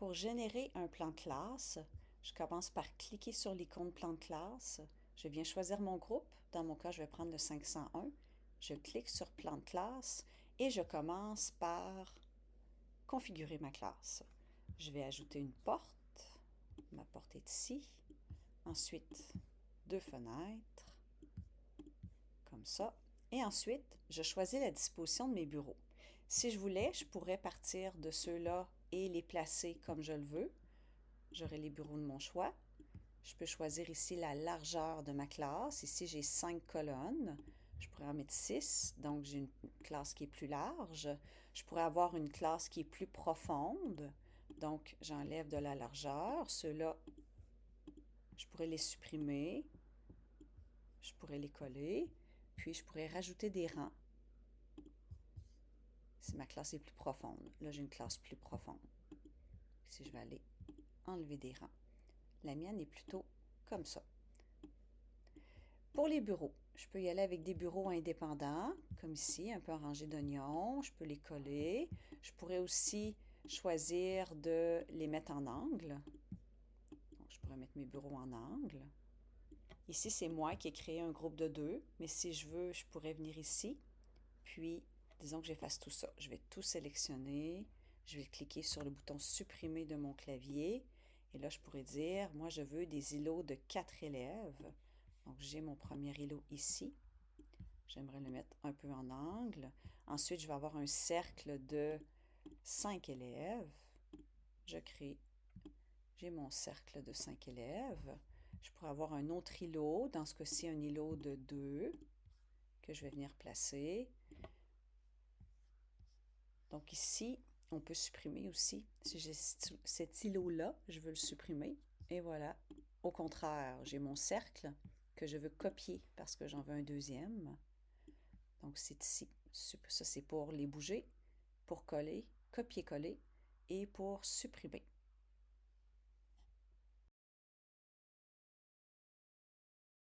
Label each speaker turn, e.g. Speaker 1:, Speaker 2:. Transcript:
Speaker 1: Pour générer un plan de classe, je commence par cliquer sur l'icône plan de classe. Je viens choisir mon groupe. Dans mon cas, je vais prendre le 501. Je clique sur plan de classe et je commence par configurer ma classe. Je vais ajouter une porte. Ma porte est ici. Ensuite, deux fenêtres, comme ça. Et ensuite, je choisis la disposition de mes bureaux. Si je voulais, je pourrais partir de ceux-là et les placer comme je le veux. J'aurai les bureaux de mon choix. Je peux choisir ici la largeur de ma classe. Ici, j'ai 5 colonnes. Je pourrais en mettre 6, donc j'ai une classe qui est plus large. Je pourrais avoir une classe qui est plus profonde, donc j'enlève de la largeur. Ceux-là, je pourrais les supprimer. Je pourrais les coller. Puis, je pourrais rajouter des rangs si ma classe est plus profonde. Là, j'ai une classe plus profonde. Ici, je vais aller enlever des rangs. La mienne est plutôt comme ça. Pour les bureaux, je peux y aller avec des bureaux indépendants, comme ici, un peu en rangée d'oignons. Je peux les coller. Je pourrais aussi choisir de les mettre en angle. Donc, je pourrais mettre mes bureaux en angle. Ici, c'est moi qui ai créé un groupe de 2, mais si je veux, je pourrais venir ici. Puis, disons que j'efface tout ça. Je vais tout sélectionner. Je vais cliquer sur le bouton supprimer de mon clavier. Et là, je pourrais dire, moi, je veux des îlots de 4 élèves. Donc, j'ai mon premier îlot ici. J'aimerais le mettre un peu en angle. Ensuite, je vais avoir un cercle de 5 élèves. Je crée, j'ai mon cercle de 5 élèves. Je pourrais avoir un autre îlot, dans ce cas-ci, un îlot de 2 que je vais venir placer. Donc ici, on peut supprimer aussi. Si j'ai cet îlot-là, je veux le supprimer. Et voilà. Au contraire, j'ai mon cercle que je veux copier parce que j'en veux un deuxième. Donc c'est ici. Ça, c'est pour les bouger, pour coller, copier-coller et pour supprimer.